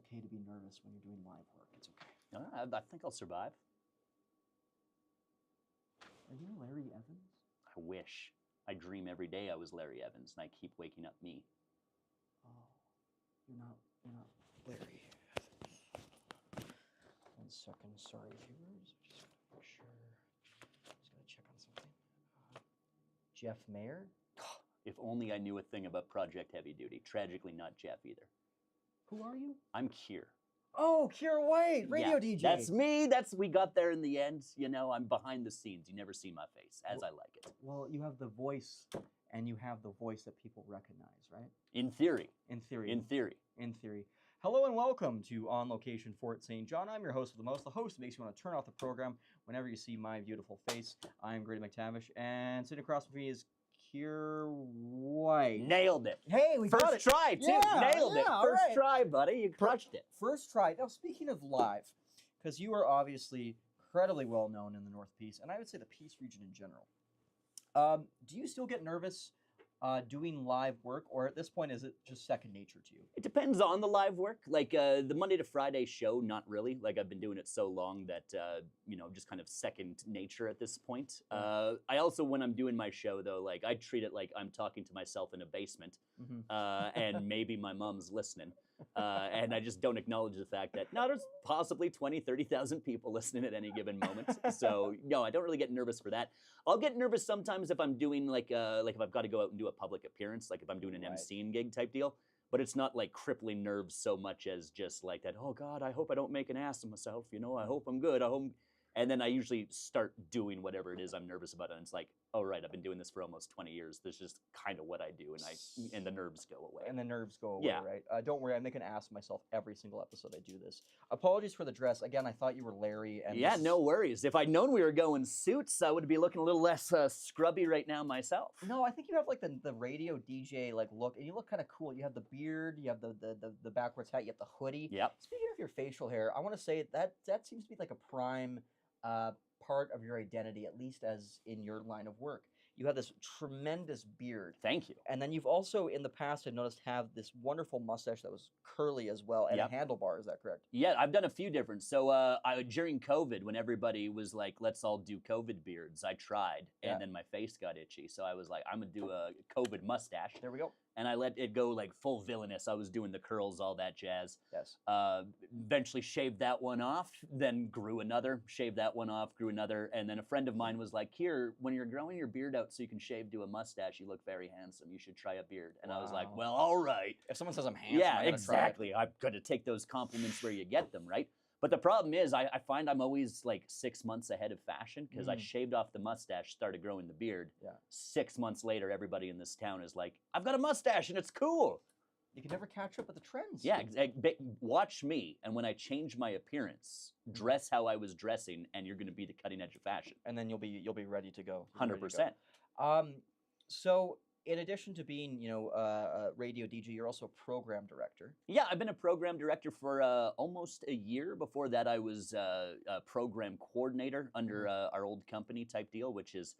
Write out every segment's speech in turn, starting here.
okay to be nervous when you're doing live work. It's okay. I think I'll survive. Are you Larry Evans? I wish. I dream every day I was Larry Evans, and I keep waking up me. Oh, you're not Larry. 1 second, sorry viewers. Just gotta make sure. Just gotta check on something. Jeff Mayer? If only I knew a thing about Project Heavy Duty. Tragically, not Jeff either. Who are you? I'm Kier. Oh, Kier White, radio DJ. That's me. We got there in the end. You know, I'm behind the scenes. You never see my face, as I like it. Well, you have the voice, and you have the voice that people recognize, right? In theory. In theory. In theory. In theory. Hello and welcome to On Location Fort St. John. I'm your host with the most, the host that makes you want to turn off the program whenever you see my beautiful face. I'm Grady McTavish, and sitting across from me is Kier White. Nailed it. Hey, we got it. First try, too. Yeah, Nailed it. First try, buddy. You crushed it. First try. Now, speaking of live, because you are obviously incredibly well known in the North Peace, and I would say the Peace region in general. Do you still get nervous doing live work, or at this point, is it just second nature to you? It depends on the live work. Like the Monday to Friday show, not really. Like I've been doing it so long that, just kind of second nature at this point. I also, when I'm doing my show though, like I treat it like I'm talking to myself in a basement and maybe my mom's listening. And I just don't acknowledge the fact that, no, there's possibly 20, 30,000 people listening at any given moment. So, no, I don't really get nervous for that. I'll get nervous sometimes if I'm doing, like if I've got to go out and do a public appearance, like if I'm doing an MCing gig type deal. But it's not like crippling nerves so much as just like that, oh, God, I hope I don't make an ass of myself. You know, I hope I'm good. And then I usually start doing whatever it is I'm nervous about. And it's like, oh, right, I've been doing this for almost 20 years. This is just kind of what I do. And the nerves go away. And the nerves go away, right? Don't worry, I make an ass of myself every single episode I do this. Apologies for the dress. Again, I thought you were Larry. And yeah, no worries. If I'd known we were going suits, I would be looking a little less scrubby right now myself. No, I think you have like the radio DJ like look, and you look kind of cool. You have the beard, you have the backwards hat, you have the hoodie. Yep. Speaking of your facial hair, I want to say that seems to be like a prime part of your identity, at least as in your line of work. You have this tremendous beard. Thank you. And then you've also, in the past, I've noticed, have this wonderful mustache that was curly as well, and a handlebar, is that correct? Yeah, I've done a few different. So during COVID, when everybody was like, let's all do COVID beards, I tried, and then my face got itchy. So I was like, I'm going to do a COVID mustache. There we go. And I let it go like full villainous. I was doing the curls, all that jazz. Yes. Eventually shaved that one off, then grew another, shaved that one off, grew another. And then a friend of mine was like, Kier, when you're growing your beard out so you can shave to a mustache, you look very handsome. You should try a beard. And I was like, well, all right. If someone says I'm handsome, yeah, exactly. I'm going to take those compliments where you get them, right? But the problem is I find I'm always like 6 months ahead of fashion because I shaved off the mustache, started growing the beard. Yeah. 6 months later, everybody in this town is like, I've got a mustache and it's cool. You can never catch up with the trends. Yeah, watch me, and when I change my appearance, dress how I was dressing, and you're going to be the cutting edge of fashion. And then you'll be ready to go. 100%. So in addition to being, a radio DJ, you're also a program director. Yeah, I've been a program director for almost a year. Before that, I was a program coordinator under our old company type deal, which is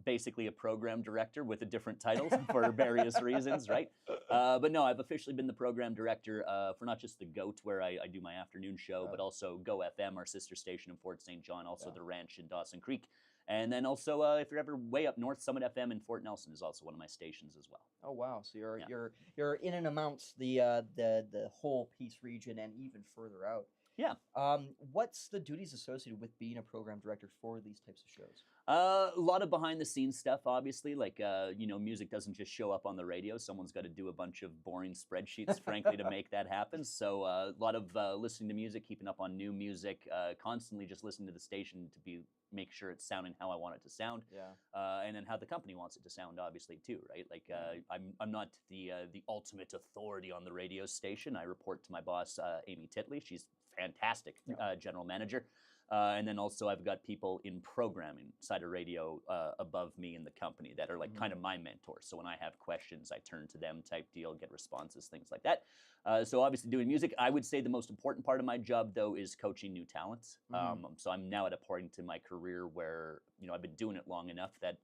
basically a program director with a different title for various reasons, right? But no, I've officially been the program director for not just the GOAT, where I do my afternoon show, but also Go FM, our sister station in Fort St. John, also the Ranch in Dawson Creek. And then also, if you're ever way up north, Summit FM in Fort Nelson is also one of my stations as well. Oh wow! So you're in and amongst the whole Peace region and even further out. Yeah. What's the duties associated with being a program director for these types of shows? A lot of behind the scenes stuff, obviously. Like, music doesn't just show up on the radio. Someone's got to do a bunch of boring spreadsheets, frankly, to make that happen. So a lot of listening to music, keeping up on new music, constantly just listening to the station to make sure it's sounding how I want it to sound. Yeah. And then how the company wants it to sound, obviously, too, right? Like, I'm not the ultimate authority on the radio station. I report to my boss, Amy Titley. She's fantastic general manager. And then also I've got people in programming side of radio above me in the company that are like kind of my mentors. So when I have questions, I turn to them type deal, get responses, things like that. So obviously doing music, I would say the most important part of my job though is coaching new talent. So I'm now at a point in my career where, I've been doing it long enough that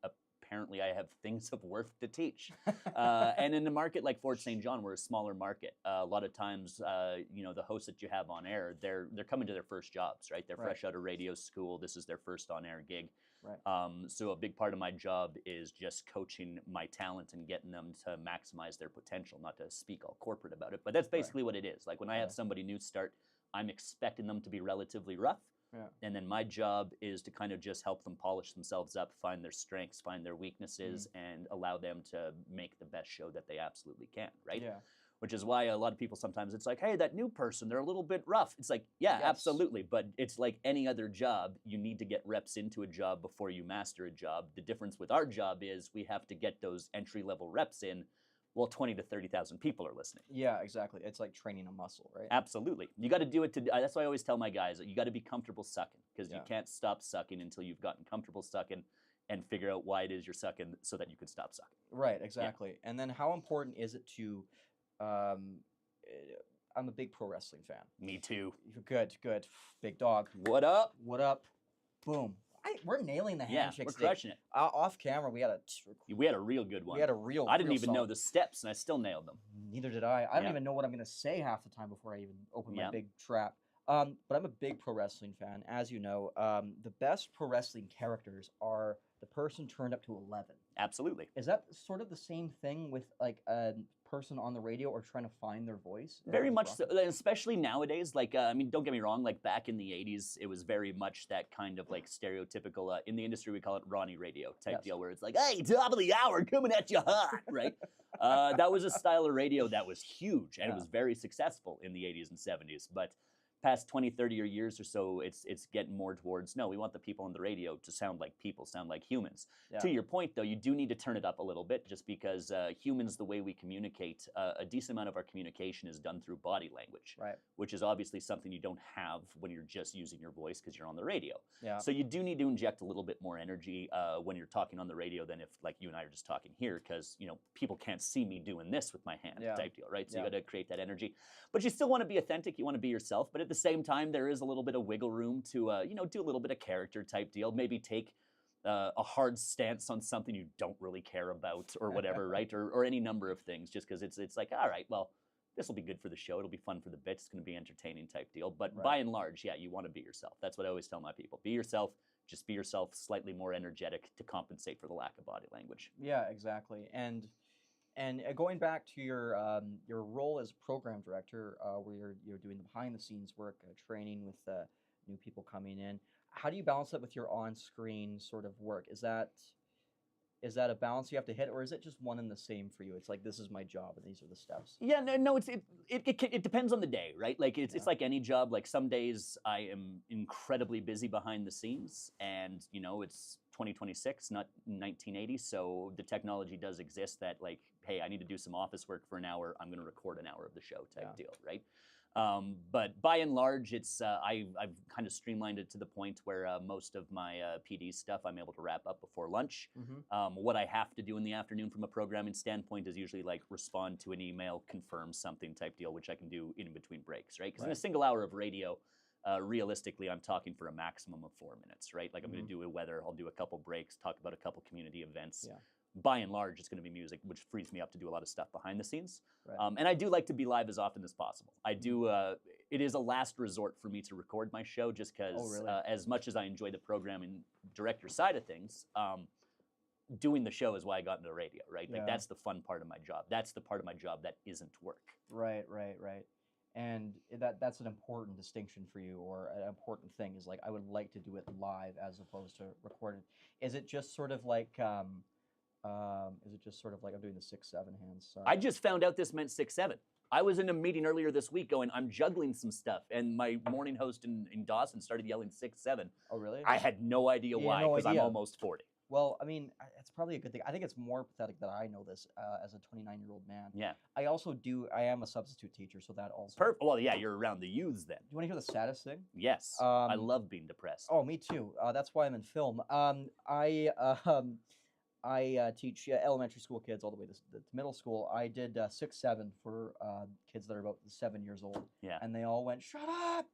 apparently I have things of worth to teach. And in a market like Fort St. John, we're a smaller market. A lot of times, you know, the hosts that you have on air, they're coming to their first jobs, right? They're fresh out of radio school. This is their first on-air gig. Right. So a big part of my job is just coaching my talent and getting them to maximize their potential, not to speak all corporate about it, but that's basically what it is. Like when I have somebody new start, I'm expecting them to be relatively rough. Yeah. And then my job is to kind of just help them polish themselves up, find their strengths, find their weaknesses, and allow them to make the best show that they absolutely can, right? Yeah. Which is why a lot of people sometimes it's like, hey, that new person, they're a little bit rough. It's like, yeah, Yes. absolutely. But it's like any other job. You need to get reps into a job before you master a job. The difference with our job is we have to get those entry-level reps in while 20 to 30,000 people are listening. Yeah, exactly. It's like training a muscle, right? Absolutely. You got to do it that's why I always tell my guys, you got to be comfortable sucking, because you can't stop sucking until you've gotten comfortable sucking and figure out why it is you're sucking so that you can stop sucking. Right, exactly. And then how important is it to I'm a big pro wrestling fan. Me too. Good, good. Big dog. What up? What up? Boom. We're nailing the Yeah, handshakes we're today. crushing it. Off camera, we had a real good one. we had a real. I didn't real even solid. know the steps, and I still nailed them. Neither did I. I don't Yeah. even know what I'm going to say half the time before I even open my Yeah. big trap. But I'm a big pro wrestling fan, as you know. The best pro wrestling characters are the person turned up to 11. Absolutely. Is that sort of the same thing with like a person on the radio or trying to find their voice? Very much so, especially nowadays. Like, I mean, don't get me wrong. Like back in the '80s, it was very much that kind of like stereotypical. In the industry, we call it Ronnie radio type deal, where it's like, "Hey, top of the hour, coming at you hot," right? That was a style of radio that was huge, and it was very successful in the '80s and '70s. But past 20, 30 years or so, it's getting more towards, no, we want the people on the radio to sound like people, sound like humans. Yeah. To your point, though, you do need to turn it up a little bit, just because humans, the way we communicate, a decent amount of our communication is done through body language, Right. which is obviously something you don't have when you're just using your voice because you're on the radio. Yeah. So you do need to inject a little bit more energy when you're talking on the radio than if like you and I are just talking here, because you know people can't see me doing this with my hand type deal, right? So you got to create that energy, but you still want to be authentic. You want to be yourself, but at the same time, there is a little bit of wiggle room to you know, do a little bit of character type deal. Maybe take a hard stance on something you don't really care about or whatever, right? Or any number of things, just because it's like, all right, well, this will be good for the show. It'll be fun for the bits. It's going to be entertaining type deal. But by and large, yeah, you want to be yourself. That's what I always tell my people. Be yourself. Just be yourself, slightly more energetic to compensate for the lack of body language. Yeah, exactly. And going back to your role as program director, where you're doing the behind the scenes work, training with new people coming in. How do you balance that with your on screen sort of work? Is that a balance you have to hit, or is it just one and the same for you? It's like, this is my job and these are the steps. Yeah, no, it depends on the day, right? Like it's like any job. Like some days I am incredibly busy behind the scenes, and you know it's 2026, not 1980. So the technology does exist that like, hey, I need to do some office work for an hour. I'm going to record an hour of the show type deal, right? But by and large, it's I've kind of streamlined it to the point where most of my PD stuff I'm able to wrap up before lunch. What I have to do in the afternoon from a programming standpoint is usually like respond to an email, confirm something type deal, which I can do in between breaks, right? Because in a single hour of radio, realistically, I'm talking for a maximum of 4 minutes, right? Like I'm going to do a weather, I'll do a couple breaks, talk about a couple community events. Yeah. By and large, it's going to be music, which frees me up to do a lot of stuff behind the scenes. Right. And I do like to be live as often as possible. I do. It is a last resort for me to record my show, just because as much as I enjoy the programming director side of things, doing the show is why I got into radio, right? Like that's the fun part of my job. That's the part of my job that isn't work. Right. And that's an important distinction for you, or an important thing is like, I would like to do it live as opposed to recorded. Is it just sort of like I'm doing the 6-7 hands? Sorry. I just found out this meant 6-7. I was in a meeting earlier this week going, I'm juggling some stuff, and my morning host in Dawson started yelling 6-7. Oh, really? I had no idea why, because I'm almost 40. Well, I mean, it's probably a good thing. I think it's more pathetic that I know this as a 29-year-old man. Yeah. I am a substitute teacher, so that also. Perfect. Well, yeah, you're around the youths then. Do you want to hear the saddest thing? Yes. I love being depressed. Oh, me too. That's why I'm in film. I teach elementary school kids all the way to middle school. I did 6-7 for kids that are about 7 years old. Yeah. And they all went, "Shut up!"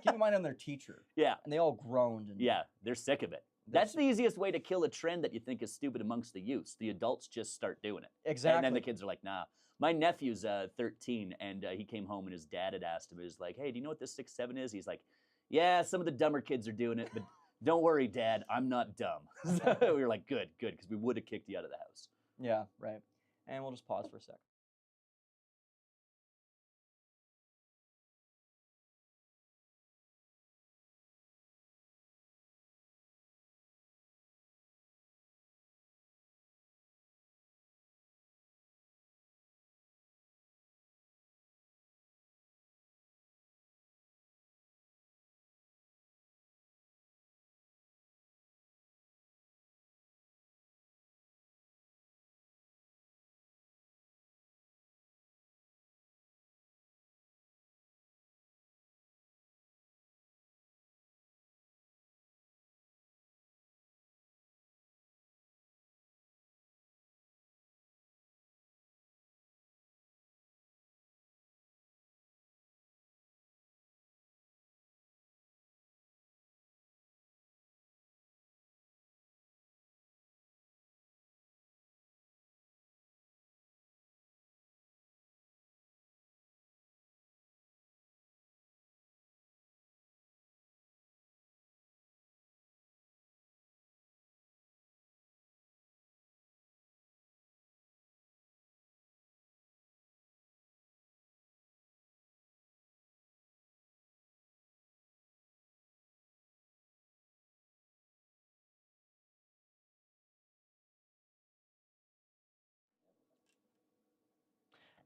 Keep in mind I'm their teacher. Yeah. And they all groaned. And yeah, they're sick of it. That's the easiest way to kill a trend that you think is stupid amongst the youth. The adults just start doing it. Exactly. And then the kids are like, nah. My nephew's 13, and he came home and his dad had asked him, he was like, hey, do you know what this 6/7 is? He's like, yeah, some of the dumber kids are doing it, but don't worry, Dad, I'm not dumb. So we were like, good, because we would have kicked you out of the house. Yeah, right. And we'll just pause for a sec.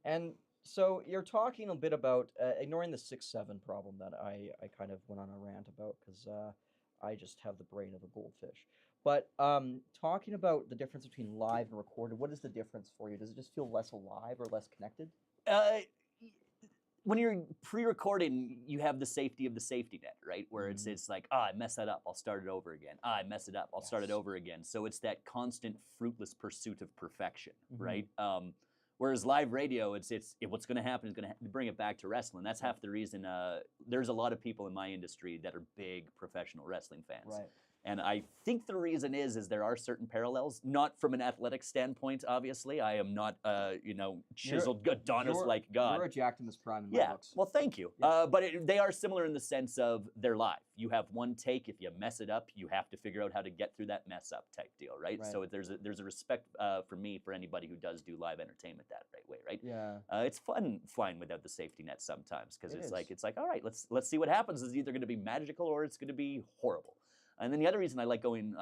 And so you're talking a bit about ignoring the 6/7 problem that I kind of went on a rant about because I just have the brain of a goldfish. But talking about the difference between live and recorded, what is the difference for you? Does it just feel less alive or less connected? When you're pre-recording, you have the safety of the safety net, right? Where it's like, I mess that up, I'll start it over again. I mess it up, I'll start it over again. So it's that constant fruitless pursuit of perfection, right? Whereas live radio, it's what's going to happen is going to bring it back to wrestling. That's half the reason. There's a lot of people in my industry that are big professional wrestling fans. Right. And I think the reason is there are certain parallels, not from an athletic standpoint, obviously. I am not, chiseled Adonis-like God. You're a Jacked in his prime in my books. Well, thank you. Yeah. But they are similar in the sense of they're live. You have one take. If you mess it up, you have to figure out how to get through that mess up type deal, right? So there's a respect for me for anybody who does do live entertainment that way, right? Yeah. It's fun flying without the safety net sometimes because it's like all right, let's see what happens. It's either going to be magical or it's going to be horrible. And then the other reason I like doing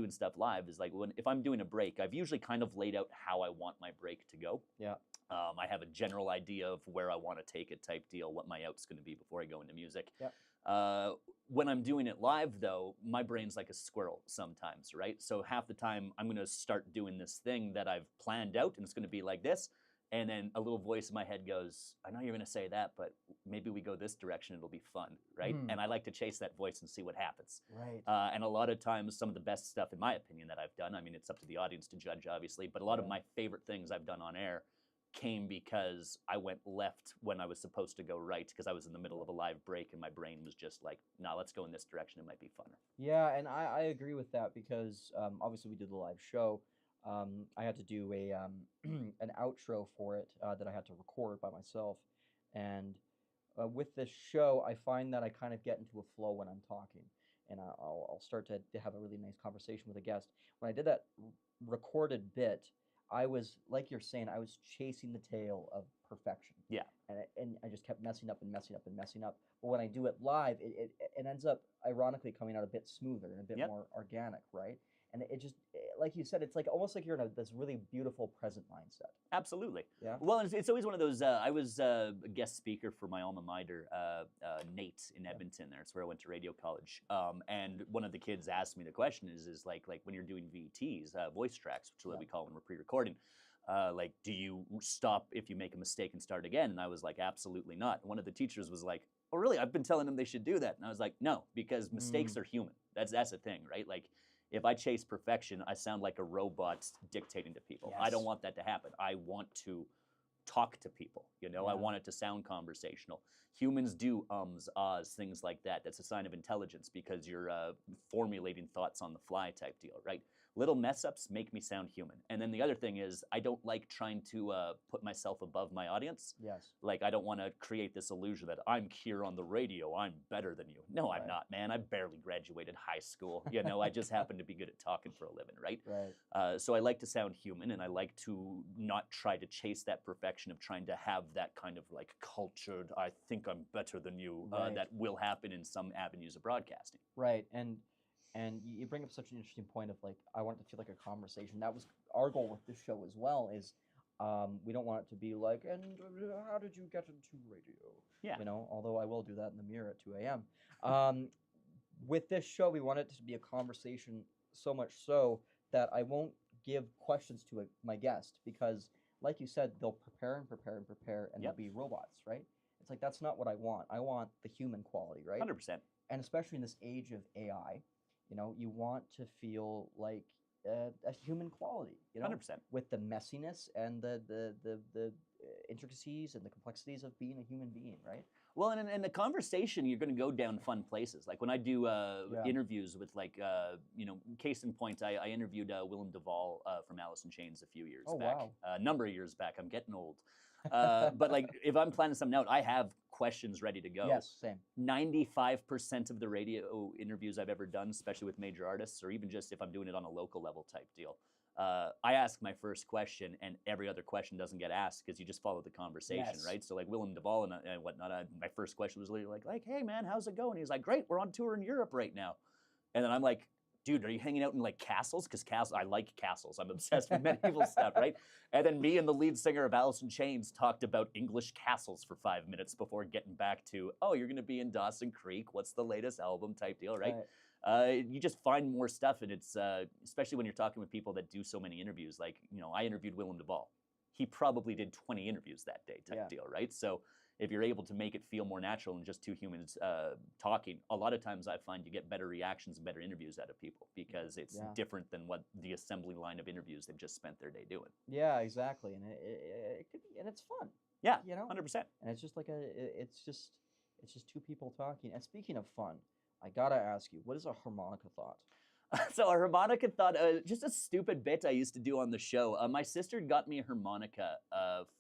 stuff live is like if I'm doing a break, I've usually kind of laid out how I want my break to go. Yeah. I have a general idea of where I want to take it type deal, what my out's going to be before I go into music. Yeah. When I'm doing it live, though, my brain's like a squirrel sometimes, right? So half the time I'm going to start doing this thing that I've planned out, and it's going to be like this. And then a little voice in my head goes, I know you're going to say that, but maybe we go this direction, it'll be fun, right? And I like to chase that voice and see what happens. Right. And a lot of times, some of the best stuff, in my opinion, that I've done, I mean, it's up to the audience to judge, obviously, but a lot of my favorite things I've done on air came because I went left when I was supposed to go right because I was in the middle of a live break and my brain was just like, nah, let's go in this direction, it might be funner. Yeah, and I agree with that because obviously we did the live show. I had to do an outro for it that I had to record by myself, and with this show, I find that I kind of get into a flow when I'm talking, and I'll start to have a really nice conversation with a guest. When I did that recorded bit, I was, like you're saying, I was chasing the tail of perfection. Yeah. And I just kept messing up and messing up and messing up. But when I do it live, it ends up ironically coming out a bit smoother and a bit more organic, right? And it just, like you said, it's like almost like you're in this really beautiful present mindset. Absolutely. Yeah. Well, it's always one of those. I was a guest speaker for my alma mater, Nate in Edmonton. That's where I went to radio college. And one of the kids asked me the question is like when you're doing VTs, voice tracks, which is what we call when we're pre-recording. Like, do you stop if you make a mistake and start again? And I was like, absolutely not. And one of the teachers was like, oh, really? I've been telling them they should do that. And I was like, no, because mistakes are human. That's the thing, right? Like, if I chase perfection, I sound like a robot dictating to people. Yes. I don't want that to happen. I want to talk to people. You know, I Yeah. want it to sound conversational. Humans do ums, ahs, things like that. That's a sign of intelligence because you're formulating thoughts on the fly type deal, right? Little mess ups make me sound human. And then the other thing is, I don't like trying to put myself above my audience. Yes. Like, I don't want to create this illusion that I'm here on the radio, I'm better than you. No, I'm Right. not, man. I barely graduated high school. You know, I just happen to be good at talking for a living, right? Right. So I like to sound human, and I like to not try to chase that perfection of trying to have that kind of like cultured, I think I'm better than you, Right. that will happen in some avenues of broadcasting. Right. And you bring up such an interesting point of like I want it to feel like a conversation. That was our goal with this show as well. Is we don't want it to be like, and how did you get into radio? Yeah. You know, although I will do that in the mirror at 2 a.m. With this show, we want it to be a conversation, so much so that I won't give questions to my guest because, like you said, they'll prepare and prepare and prepare, and Yep. they'll be robots, right? It's like that's not what I want. I want the human quality, right? 100%. And especially in this age of AI, you know, you want to feel like a human quality, you know, 100%. with the messiness and the intricacies and the complexities of being a human being, right? Well, and in the conversation, you're going to go down fun places. Like when I do interviews with, like, you know, case in point, I interviewed Willem Duvall from Alice in Chains a few years back. Wow. A number of years back. I'm getting old. But like, if I'm planning something out, I have questions ready to go. Yes, same. 95% of the radio interviews I've ever done, especially with major artists, or even just if I'm doing it on a local level type deal, I ask my first question, and every other question doesn't get asked because you just follow the conversation, Yes. right? So like Willem Duvall and whatnot, my first question was literally like, hey man, how's it going? He's like, great, we're on tour in Europe right now. And then I'm like, dude, are you hanging out in like castles? Because I like castles. I'm obsessed with medieval stuff, right? And then me and the lead singer of Alice in Chains talked about English castles for 5 minutes before getting back to, oh, you're going to be in Dawson Creek. What's the latest album type deal, right? You just find more stuff, and it's especially when you're talking with people that do so many interviews. Like, you know, I interviewed Willem Duvall. He probably did 20 interviews that day type deal, right? So if you're able to make it feel more natural than just two humans talking, a lot of times I find you get better reactions and better interviews out of people because it's different than what the assembly line of interviews they've just spent their day doing. Yeah, exactly, and it could be, and it's fun. Yeah, you know, 100%. And it's just like it's just two people talking. And speaking of fun, I gotta ask you, what is a harmonica thought? So a harmonica thought, just a stupid bit I used to do on the show. My sister got me a harmonica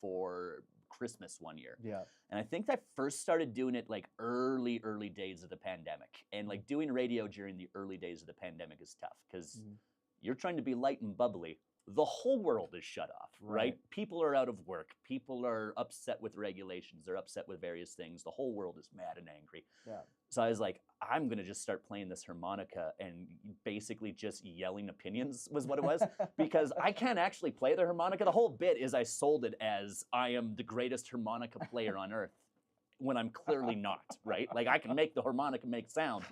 for Christmas one year. Yeah. And I think I first started doing it like early days of the pandemic. And like doing radio during the early days of the pandemic is tough because you're trying to be light and bubbly. The whole world is shut off, right? People are out of work. People are upset with regulations. They're upset with various things. The whole world is mad and angry. Yeah. So I was like, I'm going to just start playing this harmonica and basically just yelling opinions was what it was. Because I can't actually play the harmonica. The whole bit is I sold it as I am the greatest harmonica player on earth when I'm clearly not, right? Like I can make the harmonica make sound.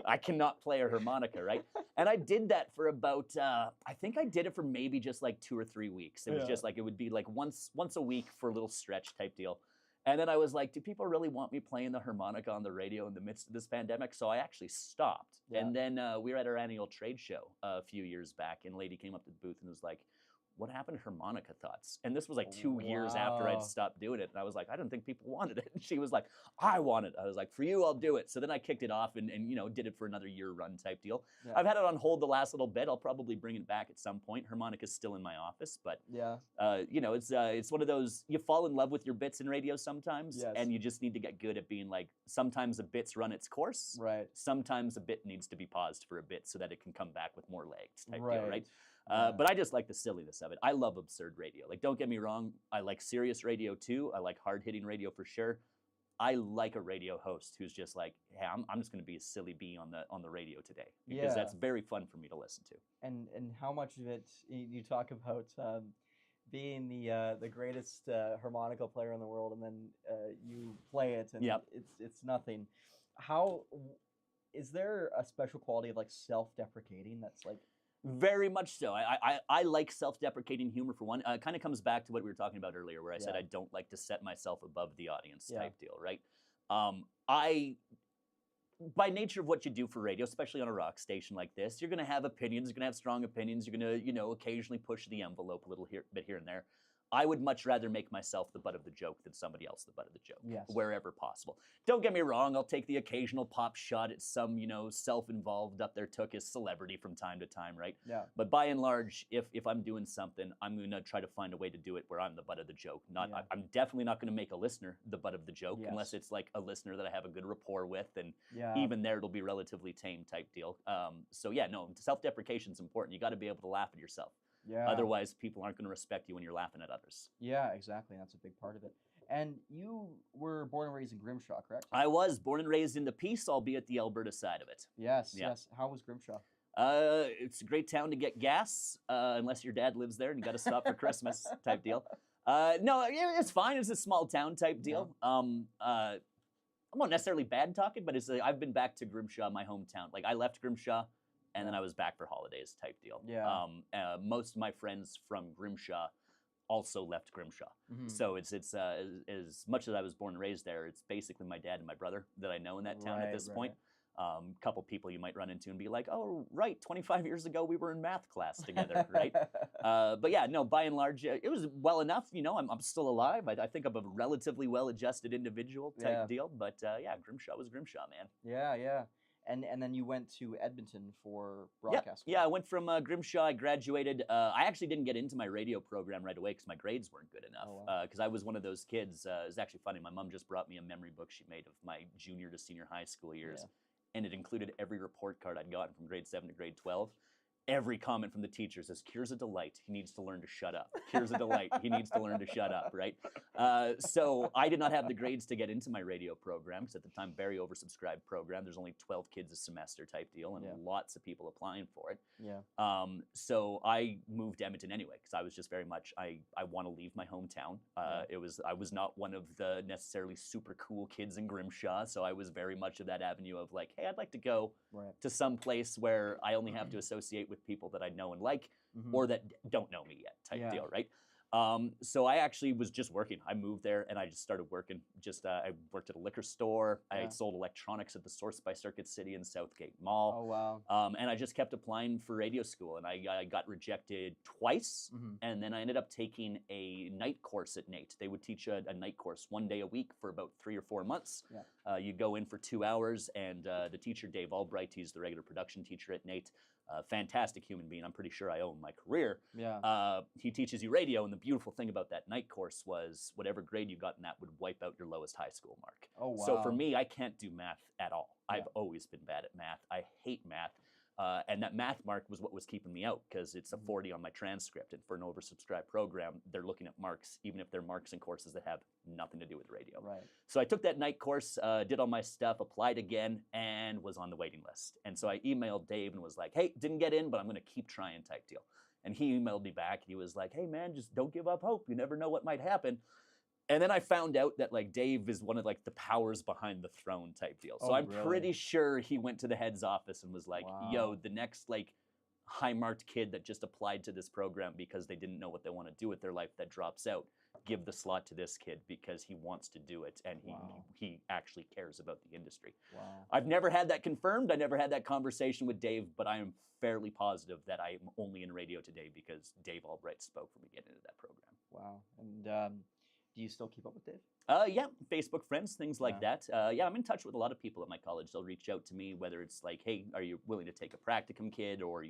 I cannot play a harmonica, right? And I did that for about, I think I did it for maybe just like 2 or 3 weeks. It was just like, it would be like once a week for a little stretch type deal. And then I was like, do people really want me playing the harmonica on the radio in the midst of this pandemic? So I actually stopped. And then we were at our annual trade show a few years back, and a lady came up to the booth and was like, what happened to harmonica thoughts? And this was like 2 years after I'd stopped doing it. And I was like, I didn't think people wanted it. And she was like, I want it. I was like, for you, I'll do it. So then I kicked it off and you know, did it for another year run type deal. Yeah. I've had it on hold the last little bit. I'll probably bring it back at some point. Harmonica's still in my office, but you know, it's one of those, you fall in love with your bits in radio sometimes, and you just need to get good at being like, sometimes a bit's run its course. Right. Sometimes a bit needs to be paused for a bit so that it can come back with more legs type deal, right? But I just like the silliness of it. I love absurd radio. Like, don't get me wrong. I like serious radio too. I like hard-hitting radio for sure. I like a radio host who's just like, hey, I'm just going to be a silly bee on the radio today because that's very fun for me to listen to. And how much of it you talk about being the greatest harmonica player in the world, and then you play it and it's nothing. How is there a special quality of like self-deprecating that's like? Very much so. I like self-deprecating humor for one. It kind of comes back to what we were talking about earlier, where I said I don't like to set myself above the audience type deal, right? By nature of what you do for radio, especially on a rock station like this, you're going to have opinions. You're going to have strong opinions. You're going to, you know, occasionally push the envelope a little bit here and there. I would much rather make myself the butt of the joke than somebody else the butt of the joke, Yes. wherever possible. Don't get me wrong, I'll take the occasional pop shot at some, self-involved up there took his celebrity from time to time, right? Yeah. But by and large, if I'm doing something, I'm going to try to find a way to do it where I'm the butt of the joke. Yeah. I'm definitely not going to make a listener the butt of the joke Yes. unless it's like a listener that I have a good rapport with, and Yeah. even there it'll be relatively tame type deal. So yeah, no, self-deprecation is important. You got to be able to laugh at yourself. Yeah. Otherwise, people aren't going to respect you when you're laughing at others. Yeah, exactly. That's a big part of it. And you were born and raised in Grimshaw, correct? I was born and raised in the Peace, albeit the Alberta side of it. Yes, Yeah. yes. How was Grimshaw? It's a great town to get gas, unless your dad lives there and you got to stop for Christmas type deal. No, it's fine. It's a small town type deal. I'm not necessarily bad talking, but I've been back to Grimshaw, my hometown. Like I left Grimshaw, and then I was back for holidays type deal. Yeah. Most of my friends from Grimshaw also left Grimshaw. Mhm. So it's as much as I was born and raised there, it's basically my dad and my brother that I know in that town at this point. A couple people you might run into and be like, oh, right, 25 years ago we were in math class together, right? But yeah, no, by and large, it was well enough. I'm still alive. I think I'm a relatively well-adjusted individual type deal. But yeah, Grimshaw was Grimshaw, man. Yeah, yeah. And then you went to Edmonton for broadcast. Yeah, I went from Grimshaw. I graduated. I actually didn't get into my radio program right away because my grades weren't good enough. Oh, wow. Because I was one of those kids. It was actually funny. My mom just brought me a memory book she made of my junior to senior high school years. Yeah. And it included every report card I'd gotten from grade 7 to grade 12. Every comment from the teachers is, Kier's a delight. He needs to learn to shut up. Kier's a delight. He needs to learn to shut up, right? So I did not have the grades to get into my radio program because at the time, very oversubscribed program. There's only 12 kids a semester type deal and lots of people applying for it. Yeah. So I moved to Edmonton anyway because I was just very much, I want to leave my hometown. I was not one of the necessarily super cool kids in Grimshaw. So I was very much of that avenue of like, hey, I'd like to go to some place where I only have to associate with people that I know and like, or that don't know me yet type deal, right? So I actually was just working. I moved there and I just started working. I worked at a liquor store. I sold electronics at the Source by Circuit City in Southgate Mall. Oh, wow. And I just kept applying for radio school, and I got rejected twice. And then I ended up taking a night course at NAIT. They would teach a night course 1 day a week for about 3 or 4 months. You go in for 2 hours, and the teacher, Dave Albright, he's the regular production teacher at NAIT. Fantastic human being. I'm pretty sure I owe him my career. Yeah. He teaches you radio, and the beautiful thing about that night course was whatever grade you got in that would wipe out your lowest high school mark. Oh, wow. So for me, I can't do math at all. I've always been bad at math. I hate math. And that math mark was what was keeping me out because it's a 40 on my transcript. And for an oversubscribed program, they're looking at marks, even if they're marks in courses that have nothing to do with radio. Right. So I took that night course, did all my stuff, applied again, and was on the waiting list. And so I emailed Dave and was like, hey, didn't get in, but I'm going to keep trying type deal. And he emailed me back and he was like, hey, man, just don't give up hope. You never know what might happen. And then I found out that like Dave is one of like the powers behind the throne type deal. So I'm pretty sure he went to the head's office and was like, yo, the next like high-marked kid that just applied to this program because they didn't know what they want to do with their life that drops out, give the slot to this kid because he wants to do it and he actually cares about the industry. Wow. I've never had that confirmed. I never had that conversation with Dave, but I am fairly positive that I am only in radio today because Dave Albright spoke for me getting into that program. Wow. And do you still keep up with Dave? Yeah, Facebook friends, things like that. Yeah, I'm in touch with a lot of people at my college. They'll reach out to me, whether it's like, hey, are you willing to take a practicum kid? Or,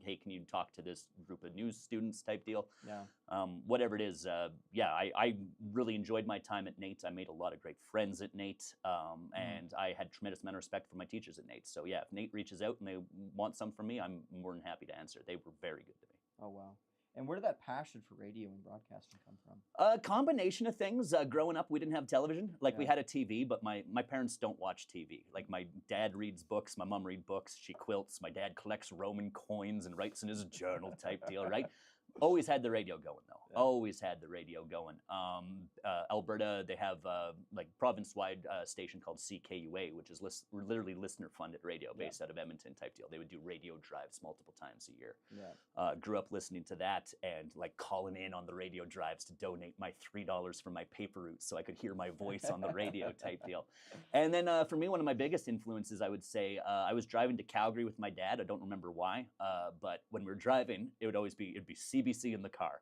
hey, can you talk to this group of news students type deal? Yeah. Whatever it is. Yeah, I really enjoyed my time at NAIT. I made a lot of great friends at NAIT. And I had tremendous amount of respect for my teachers at NAIT. So yeah, if NAIT reaches out and they want some from me, I'm more than happy to answer. They were very good to me. Oh, wow. And where did that passion for radio and broadcasting come from? A combination of things. Growing up, we didn't have television. Like, we had a TV, but my parents don't watch TV. Like, my dad reads books, my mom reads books, she quilts, my dad collects Roman coins and writes in his journal type deal, right? Always had the radio going, though. Yeah. Always had the radio going. Alberta, they have like province-wide station called CKUA, which is literally listener-funded radio based out of Edmonton type deal. They would do radio drives multiple times a year. Yeah. Grew up listening to that and like calling in on the radio drives to donate my $3 for my paper route so I could hear my voice on the radio type deal. And then for me, one of my biggest influences, I would say, I was driving to Calgary with my dad. I don't remember why, but when we were driving, it'd be CBC in the car.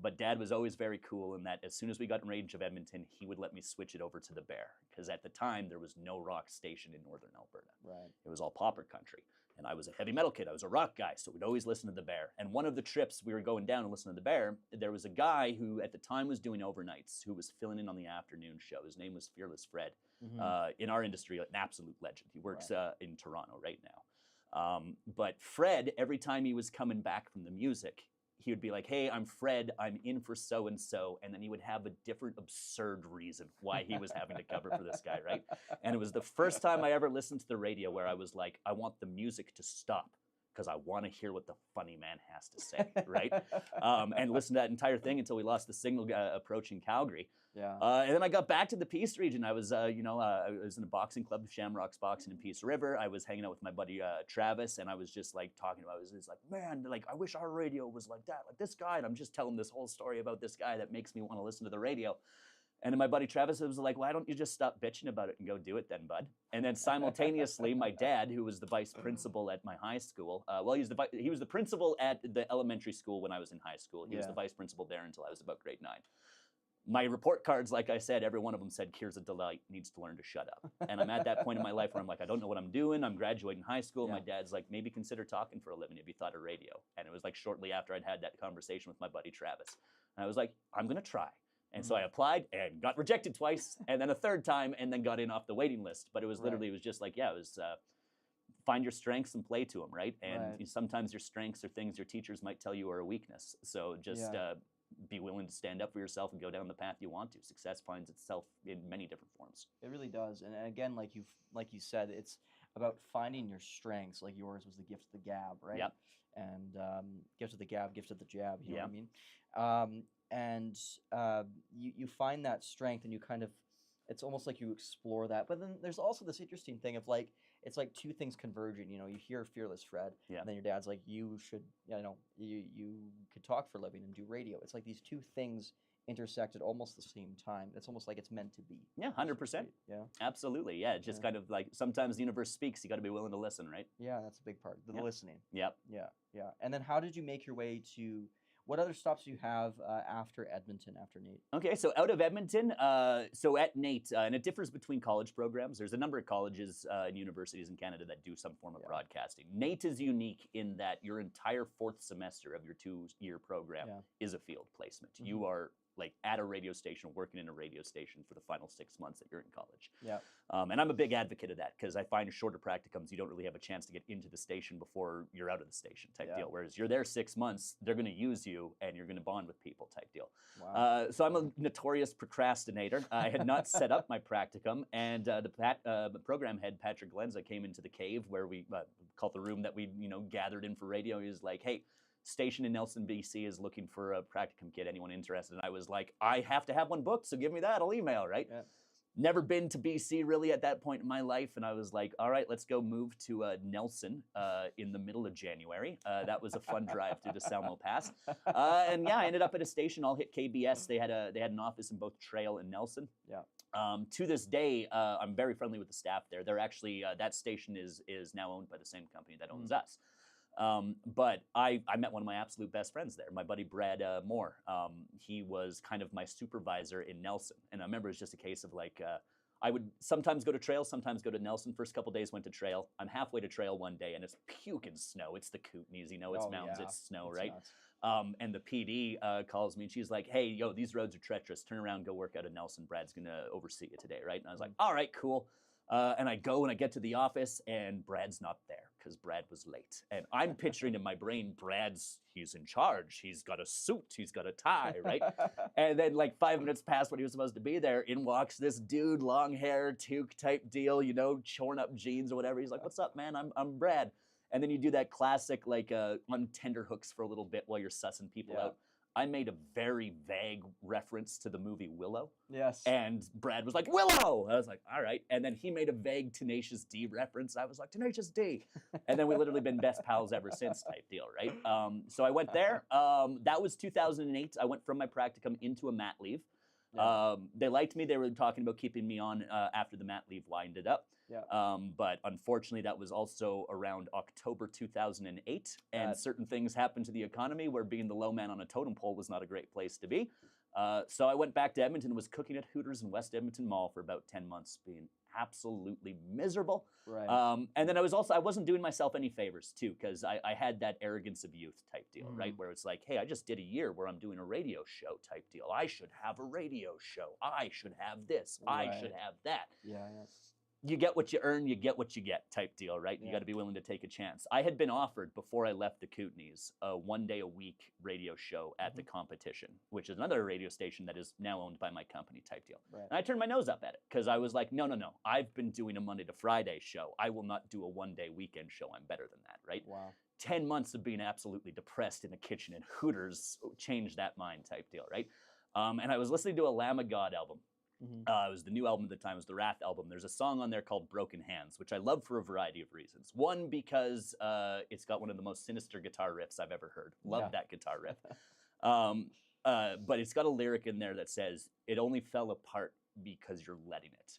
But But Dad was always very cool in that as soon as we got in range of Edmonton, he would let me switch it over to the Bear. Because at the time, there was no rock station in northern Alberta. Right. It was all pauper country. And I was a heavy metal kid. I was a rock guy, so we'd always listen to the Bear. And one of the trips we were going down and listening to the Bear, there was a guy who at the time was doing overnights, who was filling in on the afternoon show. His name was Fearless Fred. In our industry, an absolute legend. He works in Toronto right now. But Fred, every time he was coming back from the music, he would be like, hey, I'm Fred, I'm in for so-and-so, and then he would have a different absurd reason why he was having to cover for this guy, right? And it was the first time I ever listened to the radio where I was like, I want the music to stop because I want to hear what the funny man has to say, right? And listen to that entire thing until we lost the signal approaching Calgary. Yeah. And then I got back to the Peace region. I was, I was in a boxing club, Shamrocks Boxing in Peace River. I was hanging out with my buddy Travis, and I was just like talking about, it was like, man, like I wish our radio was like that, like this guy. And I'm just telling this whole story about this guy that makes me want to listen to the radio. And then my buddy Travis was like, why don't you just stop bitching about it and go do it then, bud? And then simultaneously, my dad, who was the vice principal at my high school, he was the principal at the elementary school when I was in high school. He was the vice principal there until I was about grade 9. My report cards, like I said, every one of them said, Kier's a delight, needs to learn to shut up. And I'm at that point in my life where I'm like, I don't know what I'm doing. I'm graduating high school. My dad's like, maybe consider talking for a living if you thought of radio. And it was like shortly after I'd had that conversation with my buddy Travis. And I was like, I'm going to try. And so I applied and got rejected twice, and then a third time, and then got in off the waiting list. But it was literally, it was just like, it was find your strengths and play to them, right? And sometimes your strengths are things your teachers might tell you are a weakness. So just be willing to stand up for yourself and go down the path you want to. Success finds itself in many different forms. It really does. And again, like you said, it's about finding your strengths. Like yours was the gift of the gab, right? Yep. And gift of the gab, gift of the jab, you know what I mean? And you find that strength, and you kind of, it's almost like you explore that. But then there's also this interesting thing of like, it's like two things converging. You know, you hear Fearless Fred, and then your dad's like, you should, you could talk for a living and do radio. It's like these two things intersect at almost the same time. It's almost like it's meant to be. Yeah, 100%. Yeah. Absolutely. Yeah, it's just kind of like sometimes the universe speaks. You got to be willing to listen, right? Yeah, that's a big part. The listening. Yep. Yeah. And then how did you make your way to? What other stops do you have after Edmonton, after NAIT? Okay, so out of Edmonton, so at NAIT, and it differs between college programs. There's a number of colleges and universities in Canada that do some form of broadcasting. NAIT is unique in that your entire 4th semester of your 2-year program is a field placement. You are like at a radio station, working in a radio station for the final 6 months that you're in college. Yeah. And I'm a big advocate of that because I find shorter practicums, you don't really have a chance to get into the station before you're out of the station type deal. Whereas you're there 6 months, they're going to use you and you're going to bond with people type deal. Wow. So I'm a notorious procrastinator. I had not set up my practicum, and the program head, Patrick Glenza, came into the cave where we called the room that we gathered in for radio. He was like, hey, station in Nelson, BC is looking for a practicum kid. Anyone interested? And I was like, I have to have one booked, so give me that. I'll email, right? Yeah. Never been to BC really at that point in my life, and I was like, all right, let's go move to Nelson in the middle of January. That was a fun drive through the Salmo Pass. And yeah, I ended up at a station. I'll hit KBS. They had an office in both Trail and Nelson. Yeah. To this day, I'm very friendly with the staff there. They're actually, that station is now owned by the same company that owns us. But I met one of my absolute best friends there, my buddy Brad Moore. He was kind of my supervisor in Nelson. And I remember it was just a case of like, I would sometimes go to Trail, sometimes go to Nelson. First couple days went to Trail. I'm halfway to Trail one day and it's puking snow. It's the Kootenays, it's mountains, it's snow, right? And the PD calls me and she's like, hey, yo, these roads are treacherous. Turn around, go work out of Nelson. Brad's going to oversee you today, right? And I was like, all right, cool. And I go and I get to the office and Brad's not there because Brad was late. And I'm picturing in my brain, he's in charge. He's got a suit, he's got a tie, right? And then like 5 minutes past when he was supposed to be there, in walks this dude, long hair, toque type deal, torn up jeans or whatever. He's like, what's up, man? I'm Brad. And then you do that classic like on tender hooks for a little bit while you're sussing people out. I made a very vague reference to the movie Willow. Yes. And Brad was like, Willow! I was like, all right. And then he made a vague Tenacious D reference. I was like, Tenacious D. And then we literally been best pals ever since type deal, right? So I went there. That was 2008. I went from my practicum into a mat leave. Yeah. They liked me. They were talking about keeping me on after the mat leave winded up. Yeah. But unfortunately, that was also around October 2008, and That- certain things happened to the economy where being the low man on a totem pole was not a great place to be. So I went back to Edmonton, was cooking at Hooters in West Edmonton Mall for about 10 months, being absolutely miserable. Right. And then I wasn't doing myself any favors too, because I had that arrogance of youth type deal, right? Where it's like, hey, I just did a year where I'm doing a radio show type deal. I should have a radio show. I should have this. I should Right. have that. Yeah. Yeah. You get what you earn, you get what you get type deal, right? You Yeah. got to be willing to take a chance. I had been offered before I left the Kootenays a 1 day a week radio show at the Competition, which is another radio station that is now owned by my company type deal. Right. And I turned my nose up at it because I was like, no. I've been doing a Monday to Friday show. I will not do a 1 day weekend show. I'm better than that, right? Wow. 10 months of being absolutely depressed in a kitchen at Hooters changed that mind type deal, right? And I was listening to a Lamb of God album. It was the new album at the time. It was the Wrath album. There's a song on there called Broken Hands, which I love for a variety of reasons. One, because it's got one of the most sinister guitar riffs I've ever heard. Love that guitar riff. But it's got a lyric in there that says, it only fell apart because you're letting it.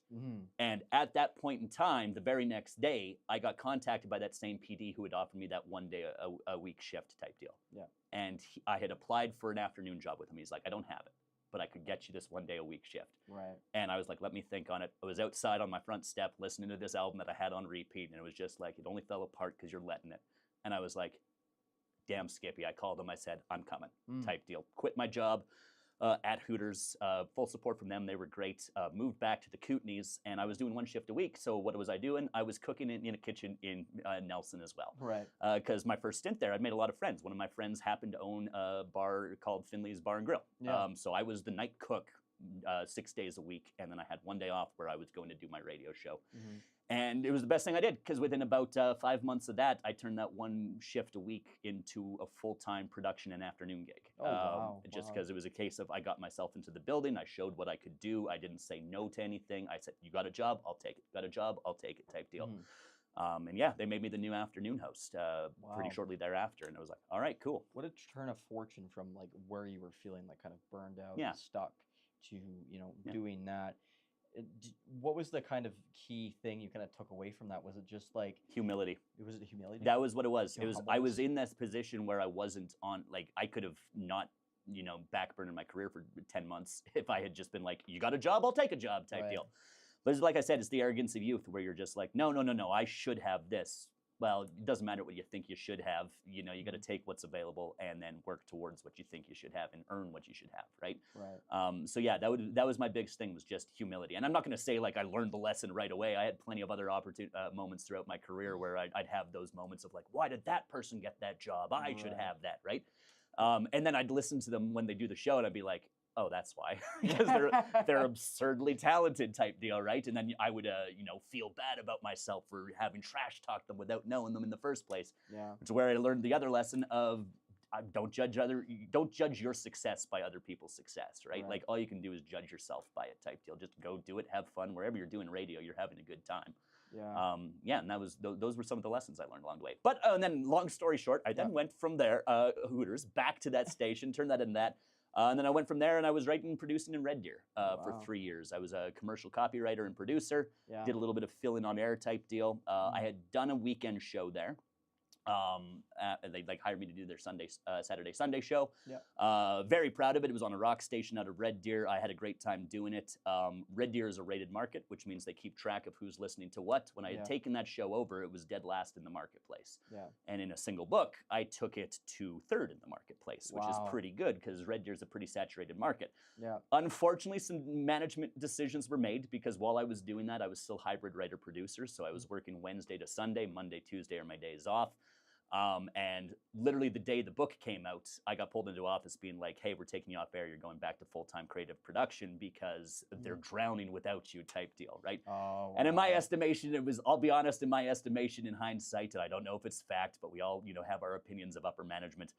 And at that point in time, the very next day, I got contacted by that same PD who had offered me that 1 day a week shift type deal. Yeah. And I had applied for an afternoon job with him. He's like, I don't have it, but I could get you this 1 day a week shift. Right. And I was like, let me think on it. I was outside on my front step listening to this album that I had on repeat, and it was just like, it only fell apart because you're letting it. And I was like, damn, Skippy. I called him. I said, I'm coming type deal. Quit my job at Hooters. Full support from them. They were great. Moved back to the Kootenays, and I was doing 1 shift a week. So what was I doing? I was cooking in a kitchen in Nelson as well. Right. Because my first stint there, I'd made a lot of friends. One of my friends happened to own a bar called Finley's Bar and Grill. Yeah. So I was the night cook 6 days a week, and then I had 1 day off where I was going to do my radio show. And it was the best thing I did, because within about 5 months of that, I turned that 1 shift a week into a full-time production and afternoon gig. Oh, wow. Just because it was a case of I got myself into the building, I showed what I could do, I didn't say no to anything. I said, you got a job, I'll take it. Got a job, I'll take it type deal. And yeah, they made me the new afternoon host pretty shortly thereafter, and I was like, all right, cool. What a turn of fortune from like where you were feeling like kind of burned out Yeah. and stuck to, doing that. What was the kind of key thing you kind of took away from that? Was it just like Humility. Was it humility? That was what it was. Your It was I was humbleness? in this position where I wasn't on, like, I could have not, backburnered my career for 10 months if I had just been like, you got a job, I'll take a job type Right. deal. But it's like I said, it's the arrogance of youth where you're just like, no, I should have this. Well, it doesn't matter what you think you should have. You got to take what's available and then work towards what you think you should have and earn what you should have, right? Right. So yeah, that was my biggest thing, was just humility. And I'm not going to say like I learned the lesson right away. I had plenty of other moments throughout my career where I'd have those moments of like, why did that person get that job? I should Right. have that, right? And then I'd listen to them when they do the show, and I'd be like, oh, that's why, because they're absurdly talented type deal, right? And then I would, feel bad about myself for having trash talked them without knowing them in the first place. Yeah. Which is where I learned the other lesson of don't judge your success by other people's success, right? Right. Like all you can do is judge yourself by it type deal. Just go do it, have fun. Wherever you're doing radio, you're having a good time. Yeah. And that was those were some of the lessons I learned along the way. But and then, long story short, I then went from there, Hooters, back to that station, turned that into that. And then I went from there, and I was writing and producing in Red Deer for 3 years. I was a commercial copywriter and producer. Yeah. Did a little bit of fill-in on air type deal. I had done a weekend show there. They hired me to do their Saturday Sunday show. Yeah. Very proud of it. It was on a rock station out of Red Deer. I had a great time doing it. Red Deer is a rated market, which means they keep track of who's listening to what. When I had taken that show over, it was dead last in the marketplace. Yeah. And in a single book, I took it to third in the marketplace, which is pretty good because Red Deer is a pretty saturated market. Yeah. Unfortunately, some management decisions were made because while I was doing that, I was still hybrid writer-producer. So I was working Wednesday to Sunday. Monday, Tuesday are my days off. And literally the day the book came out, I got pulled into office being like, hey, we're taking you off air. You're going back to full-time creative production because they're drowning without you type deal, right? Oh. And in my estimation, I'll be honest, in my estimation, in hindsight, and I don't know if it's fact, but we all, have our opinions of upper management.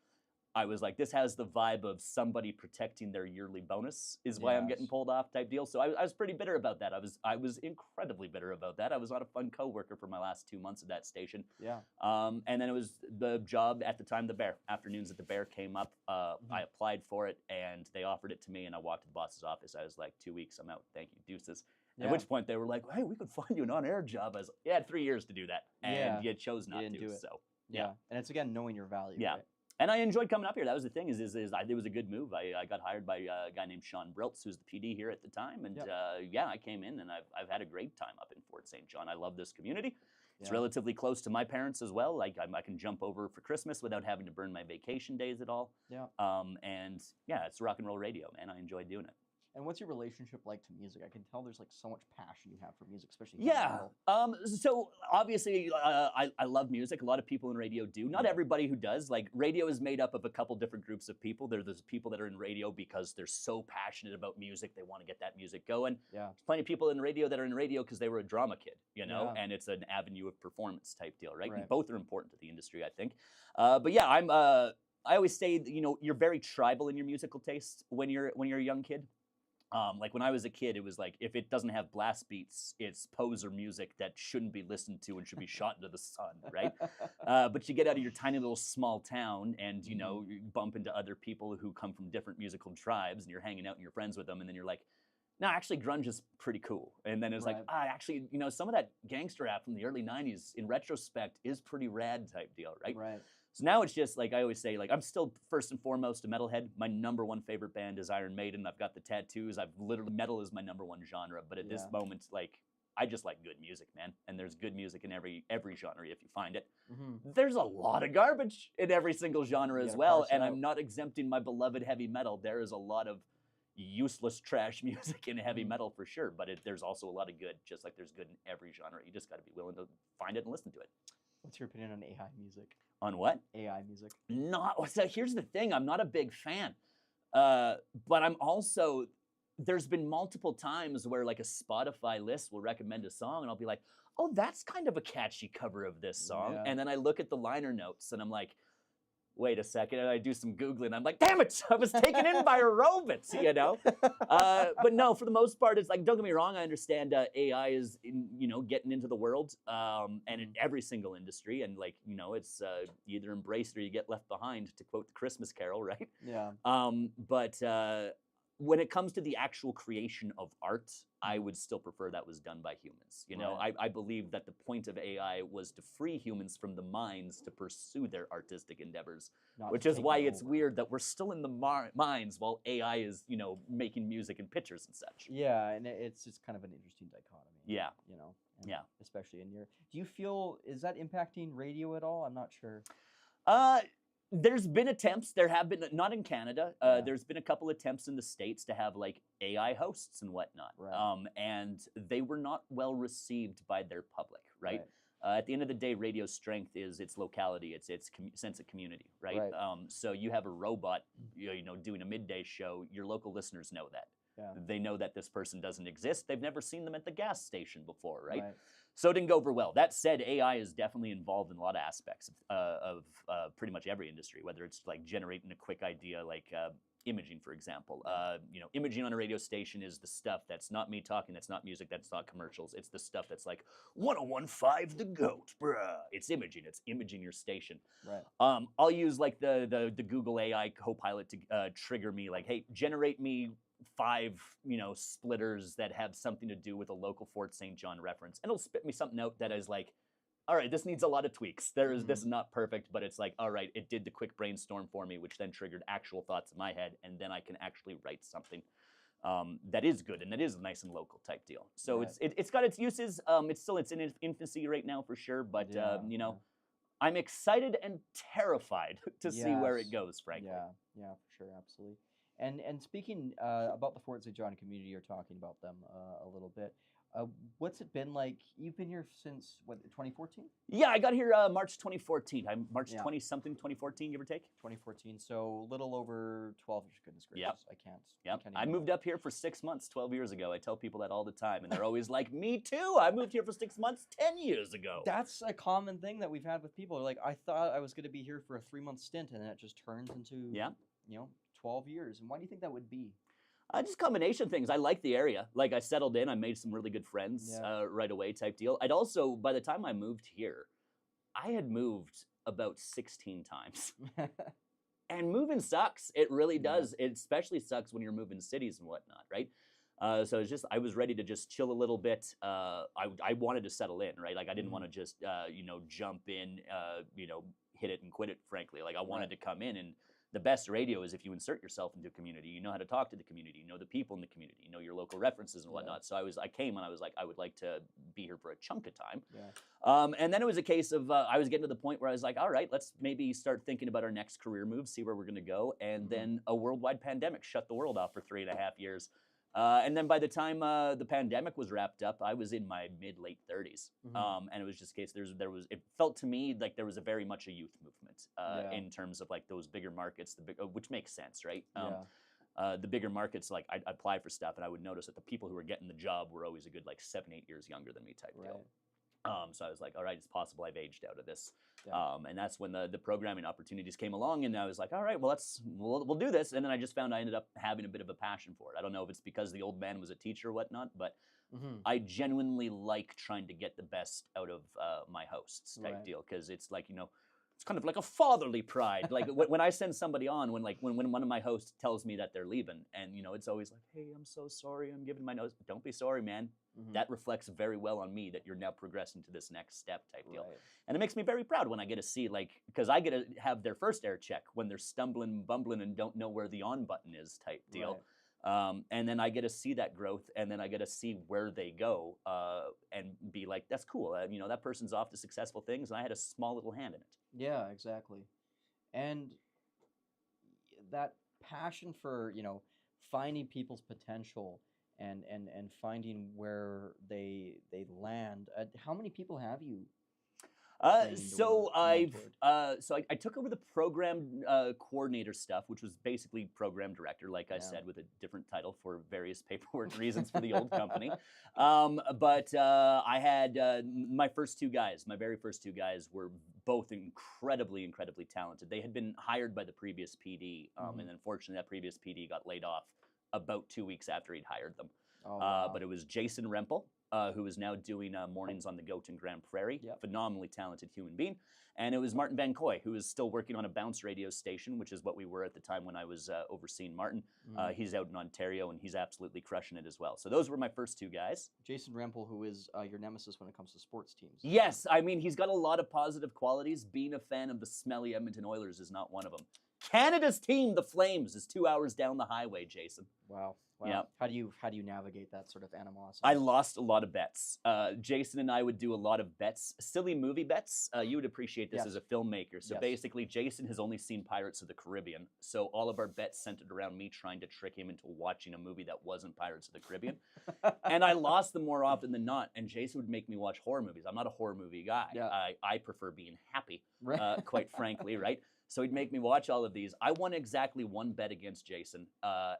I was like, this has the vibe of somebody protecting their yearly bonus is why I'm getting Yes. pulled off type deal. So I was pretty bitter about that. I was incredibly bitter about that. I was not a fun coworker for my last 2 months at that station. Yeah. And then it was the job at the time, the Bear. Afternoons at the Bear came up. Mhm. I applied for it, and they offered it to me, and I walked to the boss's office. I was like, 2 weeks, I'm out. Thank you, deuces. At Yeah. which point they were like, hey, we could find you an on-air job. I was like, you had 3 years to do that, and Yeah. you chose not didn't to. do it. So Yeah. And it's again knowing your value. Yeah. Right? and I enjoyed coming up here. That was the thing. It was a good move. I got hired by a guy named Sean Briltz, who's the PD here at the time, and Yep. yeah, I came in and I've had a great time up in Fort St. John. I love this community. It's Yeah. relatively close to my parents as well. Like I can jump over for Christmas without having to burn my vacation days at all. Yeah. And yeah, it's rock and roll radio, man. I enjoy doing it. And what's your relationship like to music? I can tell there's like so much passion you have for music, especially heavy Yeah. metal. So obviously, I love music. A lot of people in radio do. Not Yeah. everybody who does. Like radio is made up of a couple different groups of people. There's people that are in radio because they're so passionate about music. They want to get that music going. Yeah. There's plenty of people in radio that are in radio because they were a drama kid, you know, Yeah. and it's an avenue of performance type deal, right? And Right. both are important to the industry, I think. But yeah, I always say, you're very tribal in your musical taste when you're a young kid. Like when I was a kid, it was like if it doesn't have blast beats, it's poser music that shouldn't be listened to and should be shot into the sun, right? But you get out of your tiny little small town, and you bump into other people who come from different musical tribes, and you're hanging out and you're friends with them, and then you're like, no, actually, grunge is pretty cool. And then it's like, Right. actually, some of that gangster rap from the early '90s, in retrospect, is pretty rad type deal, right? Right. So now it's just like I always say, like I'm still first and foremost a metalhead. My number one favorite band is Iron Maiden. I've got the tattoos. Metal is my number one genre. But at this Yeah. moment, like I just like good music, man. And there's good music in every genre if you find it. Mm-hmm. There's a lot of garbage in every single genre You as gotta well. parse it And out. I'm not exempting my beloved heavy metal. There is a lot of useless trash music in heavy Mhm. metal for sure. But there's also a lot of good, just like there's good in every genre. You just got to be willing to find it and listen to it. What's your opinion on AI music? On what? AI music. So here's the thing, I'm not a big fan, but I'm also, there's been multiple times where like a Spotify list will recommend a song and I'll be like, oh, that's kind of a catchy cover of this song. Yeah. And then I look at the liner notes and I'm like, wait a second, and I do some Googling. I'm like, damn it, I was taken in by a robot, But no, for the most part, it's like, don't get me wrong, I understand AI is, getting into the world and in every single industry. And like, it's you either embrace it or you get left behind, to quote the Christmas Carol, right? Yeah. But when it comes to the actual creation of art, I would still prefer that was done by humans. Right. I believe that the point of AI was to free humans from the minds to pursue their artistic endeavors, Not which to is take why it it's over. weird that we're still in the minds while AI is, making music and pictures and such. Yeah, and it's just kind of an interesting dichotomy. Yeah. And Yeah. especially in your. Do you feel is that impacting radio at all? I'm not sure. There's been attempts. There have been, not in Canada. Yeah. There's been a couple attempts in the States to have like AI hosts and whatnot. Right. And they were not well received by their public, right? At the end of the day, radio's strength is its locality, its sense of community, right? Right. So you have a robot, doing a midday show. Your local listeners know that. Yeah. They know that this person doesn't exist. They've never seen them at the gas station before, right? Right. So it didn't go over well. That said, AI is definitely involved in a lot of aspects of pretty much every industry, whether it's like generating a quick idea like imaging, for example. Imaging on a radio station is the stuff that's not me talking, that's not music, that's not commercials. It's the stuff that's like 1015 The Goat, bruh. It's imaging your station. Right. I'll use like the Google AI Copilot to trigger me like, hey, generate me 5, splitters that have something to do with a local Fort St. John reference. And it'll spit me something out that is like, all right, this needs a lot of tweaks. This is not perfect, but it's like, all right, it did the quick brainstorm for me, which then triggered actual thoughts in my head. And then I can actually write something that is good and that is nice and local type deal. So Right. it's got its uses. It's in its infancy right now for sure. But, Yeah, I'm excited and terrified to see where it Yes. goes, frankly. Yeah, for sure, absolutely. And speaking about the Fort St. John community, you're talking about them a little bit. What's it been like? You've been here since what, 2014? Yeah, I got here March 2014. I'm March Yeah. 20 something 2014, give or take. 2014, so a little over 12 years. Goodness gracious, Yep. I can't. Yep. can't I even- moved up here for 6 months 12 years ago. I tell people that all the time, and they're always like, "Me too. I moved here for 6 months 10 years ago." That's a common thing that we've had with people. They're like, I thought I was going to be here for a 3-month stint, and then it just turns into Yeah. 12 years. And why do you think that would be? Just combination of things. I like the area. Like I settled in. I made some really good friends Yeah. right away type deal. I'd also, by the time I moved here, I had moved about 16 times. And moving sucks. It really Yeah. does. It especially sucks when you're moving cities and whatnot, right? So it's just I was ready to just chill a little bit. I wanted to settle in, right? Like I didn't want to just jump in, hit it and quit it. Frankly, like I wanted to come in, and the best radio is if you insert yourself into a community. You know how to talk to the community. You know the people in the community. You know your local references and whatnot. So I came and I was like, I would like to be here for a chunk of time. Yeah. And then it was a case of I was getting to the point where I was like, all right, let's maybe start thinking about our next career move, see where we're going to go. And then a worldwide pandemic shut the world off for 3.5 years. And then by the time the pandemic was wrapped up, I was in my mid-late 30s. And it was just a case, it felt to me like there was a very much a youth movement in terms of like those bigger markets, which makes sense, right? The bigger markets, like I'd apply for stuff and I would notice that the people who were getting the job were always a good like 7-8 years younger than me type deal. So I was like, all right, it's possible I've aged out of this. And that's when the programming opportunities came along, and I was like, all right, well, we'll do this. And then I just found I ended up having a bit of a passion for it. I don't know if it's because the old man was a teacher or whatnot, but I genuinely like trying to get the best out of my hosts type deal, because it's like, it's kind of like a fatherly pride. Like when I send somebody on, when one of my hosts tells me that they're leaving, and it's always like, hey, I'm so sorry, I'm giving my nose. Don't be sorry, man. That reflects very well on me that you're now progressing to this next step type deal. And it makes me very proud when I get to see, like, because I get to have their first air check when they're stumbling, bumbling, and don't know where the on button is type deal. And then I get to see that growth, and then I get to see where they go and be like, that's cool. That person's off to successful things, and I had a small little hand in it. Yeah, exactly. And that passion for, finding people's potential and finding where they land. How many people have you? So I took over the program coordinator stuff, which was basically program director, like I said, with a different title for various paperwork reasons for the old company. But I had my very first two guys were both incredibly, incredibly talented. They had been hired by the previous PD, and unfortunately that previous PD got laid off about 2 weeks after he'd hired them. But it was Jason Rempel, who is now doing mornings on the Goat and Grand Prairie. Phenomenally talented human being. And it was Martin Van Coy, who is still working on a bounce radio station, which is what we were at the time when I was overseeing Martin. He's out in Ontario, and he's absolutely crushing it as well. So those were my first two guys. Jason Rempel, who is your nemesis when it comes to sports teams. Yes, I mean, he's got a lot of positive qualities. Being a fan of the smelly Edmonton Oilers is not one of them. Canada's team, the Flames, is 2 hours down the highway, Jason. Wow. Yeah. How do you navigate that sort of animosity? I lost a lot of bets. Jason and I would do a lot of bets, silly movie bets. You would appreciate this as a filmmaker. So basically, Jason has only seen Pirates of the Caribbean. So all of our bets centered around me trying to trick him into watching a movie that wasn't Pirates of the Caribbean. And I lost them more often than not. And Jason would make me watch horror movies. I'm not a horror movie guy. I prefer being happy, quite frankly, right? So he'd make me watch all of these. I won exactly one bet against Jason,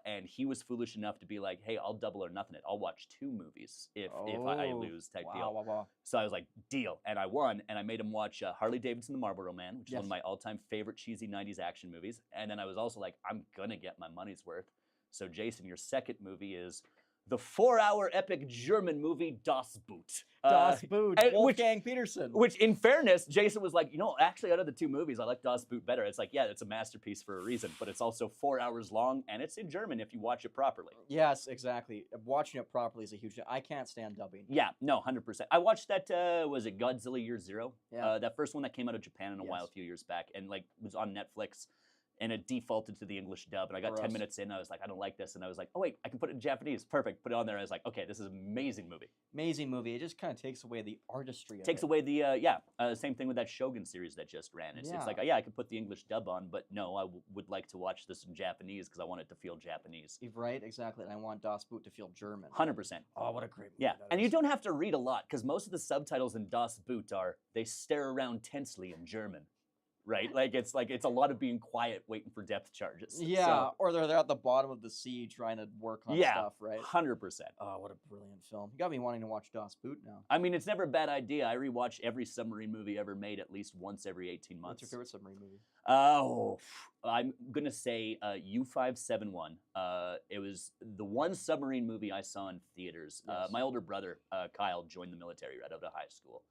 and he was foolish enough to be like, hey, I'll double or nothing it. I'll watch 2 movies if I lose type deal. So I was like, deal. And I won, and I made him watch Harley Davidson, the Marlboro Man, which is one of my all-time favorite cheesy 90s action movies. And then I was also like, I'm going to get my money's worth. So Jason, your second movie is the 4-hour epic German movie Das Boot. Das Boot, Wolfgang Peterson. Which, in fairness, Jason was like, actually, out of the 2 movies, I like Das Boot better. It's like, yeah, it's a masterpiece for a reason, but it's also 4 hours long, and it's in German if you watch it properly. Yes, exactly. Watching it properly is a huge thing. I can't stand dubbing. Yeah, no, 100%. I watched that, was it Godzilla Year Zero? Yeah. That first one that came out of Japan in a while, a few years back, and, like, was on Netflix. and it defaulted to the English dub. And I got 10 Gross. minutes in, I was like, I don't like this. And I was like, oh wait, I can put it in Japanese. Perfect. Put it on there. I was like, okay, this is an amazing movie. Amazing movie. It just kind of takes away the artistry of Takes it. away the same thing with that Shogun series that just ran. It's Yeah. like, yeah, I could put the English dub on, but no, I would like to watch this in Japanese because I want it to feel Japanese. Right, exactly. And I want Das Boot to feel German. 100%. Oh, what a great movie. Yeah, that and you is. don't have to read a lot because most of the subtitles in Das Boot are they stare around tensely in German, right? Like it's a lot of being quiet, waiting for depth charges. Yeah, So, or they're at the bottom of the sea trying to work on yeah, stuff, right? 100%. Oh, what a brilliant film. You got me wanting to watch Das Boot now. I mean, it's never a bad idea. I rewatch every submarine movie ever made at least once every 18 What's months. your favorite submarine movie? Oh, I'm gonna say U-571. It was the one submarine movie I saw in theaters. Yes. My older brother Kyle joined the military right out of high school,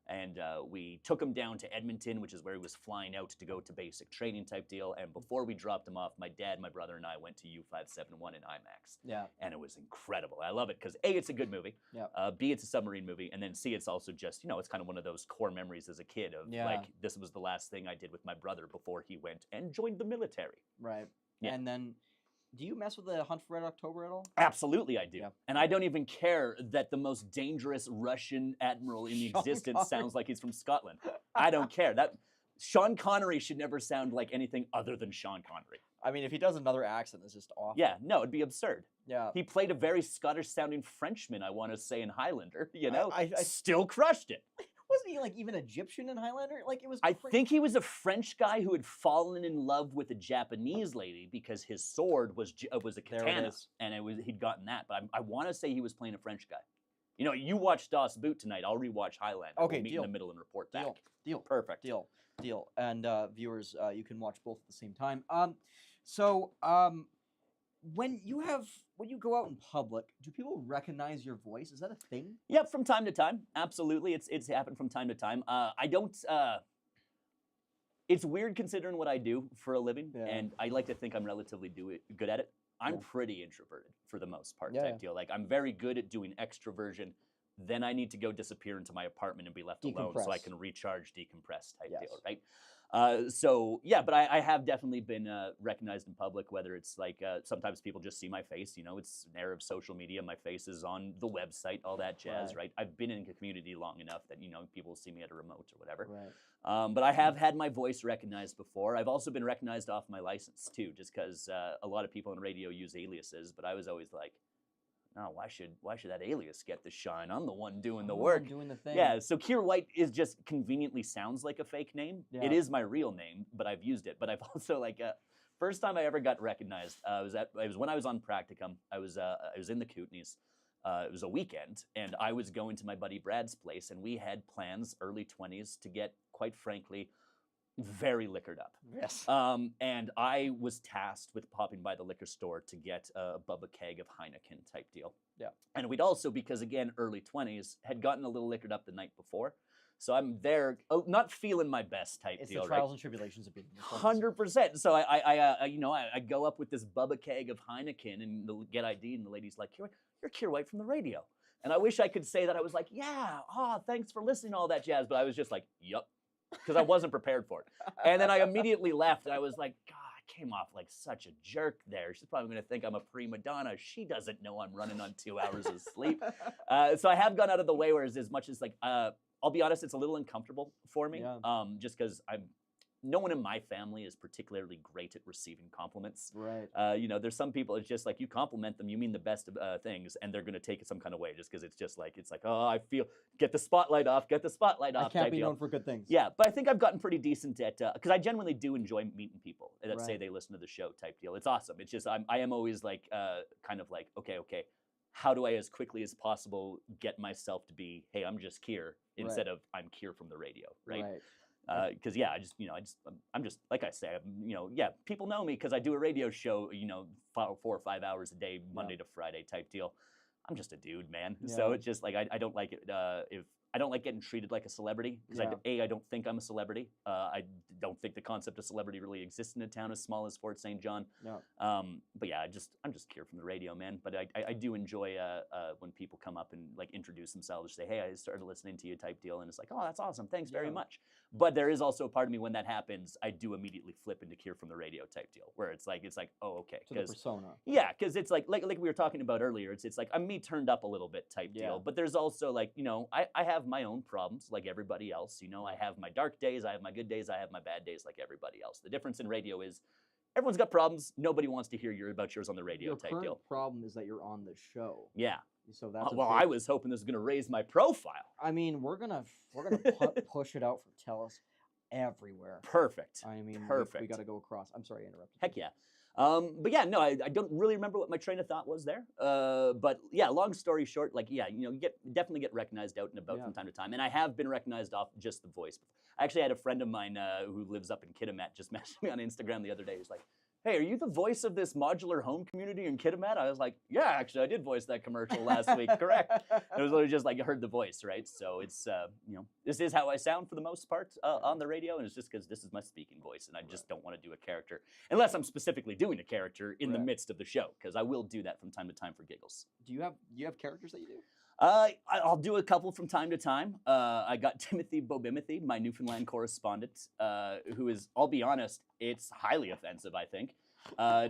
and we took him down to Edmonton, which is where he was flying out to go to basic training type deal. And before we dropped him off, my dad, my brother, and I went to U-571 in IMAX. Yeah. And it was incredible. I love it because A, it's a good movie. Yeah. B, it's a submarine movie, and then C, it's also just it's kind of one of those core memories as a kid of Yeah. like this was the last thing I did with my brother before he went and joined the military. Right. Yeah. And then, do you mess with the Hunt for Red October at all? Absolutely, I do. Yeah. And I don't even care that the most dangerous Russian admiral in Sean existence Connery. sounds like he's from Scotland. I don't care. That Sean Connery should never sound like anything other than Sean Connery. I mean, if he does another accent, it's just awful. Yeah, no, it'd be absurd. Yeah. He played a very Scottish-sounding Frenchman, I want to say, in Highlander. I Still crushed it. wasn't he like even Egyptian in Highlander? Like it was. I cra- think he was a French guy who had fallen in love with a Japanese lady because his sword was a There it katana, is. and he'd gotten that. But I want to say he was playing a French guy. You watch Das Boot tonight. I'll rewatch Highlander. Okay, we'll meet deal. in the middle and report back. Deal. Perfect. Deal. And viewers, you can watch both at the same time. When you go out in public, do people recognize your voice? Is that a thing? Yep, from time to time, absolutely. It's happened from time to time. I don't. It's weird considering what I do for a living, Yeah. and I like to think I'm relatively good at it. I'm Yeah. pretty introverted for the most part, Yeah, type yeah. deal. Like I'm very good at doing extroversion. Then I need to go disappear into my apartment and be left alone so I Decompress. can recharge, decompress type Yes. deal, right? So yeah, but I have definitely been recognized in public, whether it's like sometimes people just see my face, it's an era of social media, my face is on the website, all that jazz, right? I've been in the community long enough that, people see me at a remote or whatever. Right. But I have had my voice recognized before. I've also been recognized off my license too, just because a lot of people in radio use aliases, but I was always like, no, why should that alias get the shine? I'm the one doing the I'm work. doing the thing. Yeah, so Kier White is just conveniently sounds like a fake name. Yeah. It is my real name, but I've used it. But I've also first time I ever got recognized it was when I was on practicum. I was in the Kootenays. It was a weekend, and I was going to my buddy Brad's place, and we had plans, early 20s, to get, quite frankly, very liquored up. Yes. And I was tasked with popping by the liquor store to get a Bubba keg of Heineken type deal. Yeah. And we'd also, because again, early 20s, had gotten a little liquored up the night before. So I'm there, not feeling my best type It's deal, the right? trials and tribulations of being in your 20s. 100%. So I go up with this Bubba keg of Heineken and get ID, and the lady's like, you're Kier White from the radio. And I wish I could say that I was like, yeah, thanks for listening to all that jazz. But I was just like, yup, because I wasn't prepared for it. And then I immediately left, and I was like, God, I came off like such a jerk there. She's probably going to think I'm a prima donna. She doesn't know I'm running on 2 hours of sleep. So I have gone out of the way, whereas as much as I'll be honest, it's a little uncomfortable for me, Yeah. just because no one in my family is particularly great at receiving compliments. Right. There's some people, it's just like you compliment them, you mean the best of things, and they're going to take it some kind of way just because it's like, oh, I feel, get the spotlight off. I Can't can't be known for good things. Yeah, but I think I've gotten pretty decent at, because I genuinely do enjoy meeting people that say Right. they listen to the show type deal. It's awesome. It's just, I am always like, kind of like, okay, how do I as quickly as possible get myself to be, hey, I'm just Kier, instead of I'm Kier from the radio, right? Because I'm just like I say, people know me because I do a radio show, 4 or 5 hours a day, Monday to Friday type deal. I'm just a dude, man. So Yeah. it's just like I don't like it if I don't like getting treated like a celebrity because I don't think I'm a celebrity. I don't think the concept of celebrity really exists in a town as small as Fort St. John. No. But yeah, I'm just Kier from the radio, man. But I do enjoy when people come up and like introduce themselves, say, hey, I started listening to you type deal, and it's like, oh, that's awesome, thanks very Yeah. much. But there is also a part of me when that happens, I do immediately flip into Kier from the radio type deal, where it's like, oh, okay. To the persona. Yeah, because it's like we were talking about earlier, it's like I'm me turned up a little bit type deal. But there's also like, you know, I have my own problems like everybody else. You know, I have my dark days, I have my good days, I have my bad days like everybody else. The difference in radio is everyone's got problems. Nobody wants to hear about yours on the radio type deal. Your current problem is that you're on the show. Yeah. So that's well, I was hoping this was going to raise my profile. I mean, we're gonna push it out for TELUS everywhere. Perfect. I mean, perfect. We got to go across. I'm sorry, I interrupted. Heck yeah. But yeah, no, I don't really remember what my train of thought was there. But yeah, long story short, like, yeah, you know, definitely get recognized out and about from time to time. And I have been recognized off just the voice. I actually had a friend of mine who lives up in Kitimat just messaged me on Instagram the other day. He's like, hey, are you the voice of this modular home community in Kitimat? I was like, yeah, actually, I did voice that commercial last week. Correct. It was literally just like I heard the voice, right? So it's, you know, this is how I sound for the most part on the radio, and it's just because this is my speaking voice, and I just don't want to do a character unless I'm specifically doing a character in the midst of the show, because I will do that from time to time for giggles. Do you have characters that you do? I'll do a couple from time to time. I got Timothy Bobimothy, my Newfoundland correspondent, who is, I'll be honest, it's highly offensive, I think.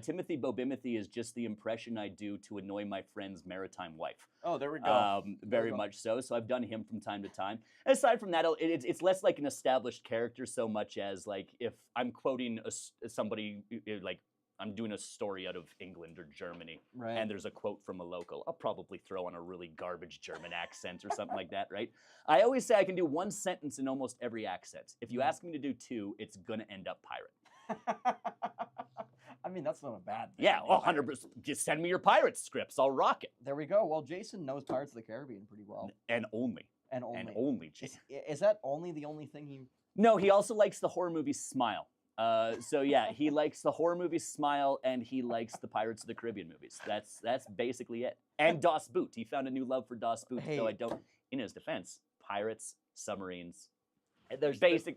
Timothy Bobimothy is just the impression I do to annoy my friend's maritime wife. Oh, there we go. Very much so. So I've done him from time to time. Aside from that, it's less like an established character so much as like if I'm quoting somebody like I'm doing a story out of England or Germany, and there's a quote from a local, I'll probably throw on a really garbage German accent or something like that, right? I always say I can do one sentence in almost every accent. If you ask me to do two, it's going to end up pirate. I mean, that's not a bad thing. Yeah, 100%. Just send me your pirate scripts. I'll rock it. There we go. Well, Jason knows Pirates of the Caribbean pretty well. And only. And only. And only, Jason. Is that only the only thing he... No, he also likes the horror movie Smile. So yeah, he likes the horror movie Smile, and he likes the Pirates of the Caribbean movies. That's basically it. And Das Boot. He found a new love for Das Boot, though I don't. In his defense, pirates, submarines.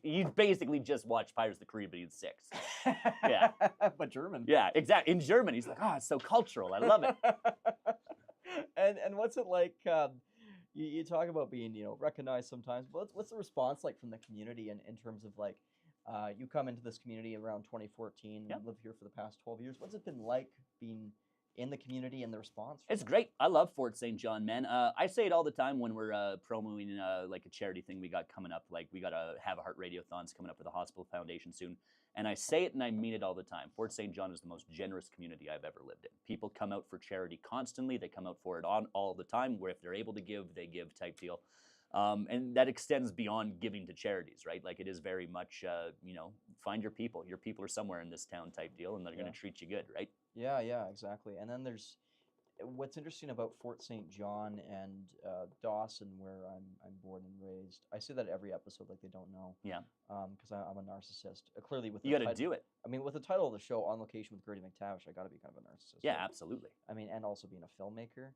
You basically just watched Pirates of the Caribbean 6. Yeah. But German. Yeah, exactly. In German, he's like, oh, it's so cultural. I love it. And what's it like? You talk about being, you know, recognized sometimes. What's the response like from the community in terms of like, you come into this community around 2014, and lived here for the past 12 years. What's it been like being in the community and the response? It's great. I love Fort St. John, man. I say it all the time when we're promoting like a charity thing we got coming up. Like we got a Have a Heart Radiothons coming up with the Hospital Foundation soon. And I say it and I mean it all the time. Fort St. John is the most generous community I've ever lived in. People come out for charity constantly. They come out for it all the time, where if they're able to give, they give type deal. And that extends beyond giving to charities, right? Like it is very much, you know, find your people. Your people are somewhere in this town type deal, and they're going to treat you good, right? Yeah, exactly. And then there's what's interesting about Fort St. John and Dawson, where I'm born and raised. I say that every episode, like they don't know. Yeah. Because I'm a narcissist. Clearly, with you got to do it. I mean, with the title of the show, On Location with Grady McTavish, I got to be kind of a narcissist. Yeah, right? absolutely. I mean, and also being a filmmaker,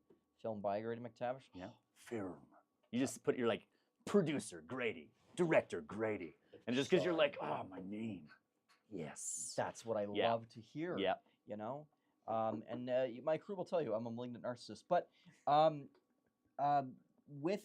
filmed by Grady McTavish. Yeah. Film. You just put your like producer Grady, director Grady, and just because you're like, oh, my name. Yes. That's what I love to hear. Yeah. You know. And my crew will tell you I'm a malignant narcissist. But with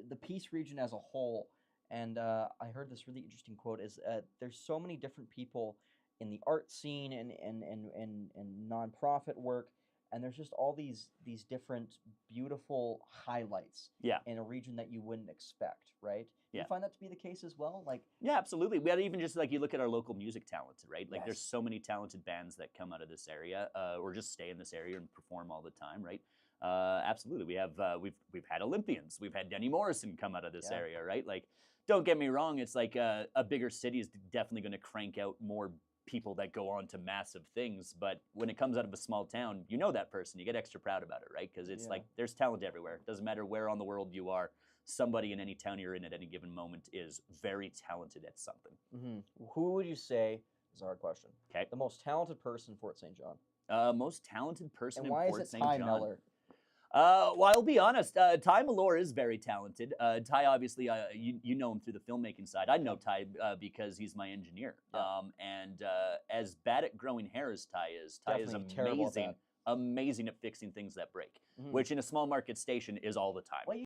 the Peace region as a whole, and I heard this really interesting quote, is there's so many different people in the art scene and nonprofit work, and there's just all these different beautiful highlights in a region that you wouldn't expect, right? Do you find that to be the case as well? Like, yeah, absolutely. We had even just like you look at our local music talent, right? Like there's so many talented bands that come out of this area or just stay in this area and perform all the time, right? Absolutely. We have we've had Olympians. We've had Denny Morrison come out of this area, right? Like, don't get me wrong, it's like a bigger city is definitely going to crank out more people that go on to massive things, but when it comes out of a small town, you know that person, you get extra proud about it, right? Because it's like there's talent everywhere. It doesn't matter where on the world you are. Somebody in any town you're in at any given moment is very talented at something. Mm-hmm. Who would you say, this is a hard question, the most talented person in Fort St. John? Most talented person in Fort St. John? And why is it Ty Miller? Well, I'll be honest. Ty Malore is very talented. Ty, obviously, you know him through the filmmaking side. I know Ty because he's my engineer. And as bad at growing hair as Ty is amazing at fixing things that break, which in a small market station is all the time. Well,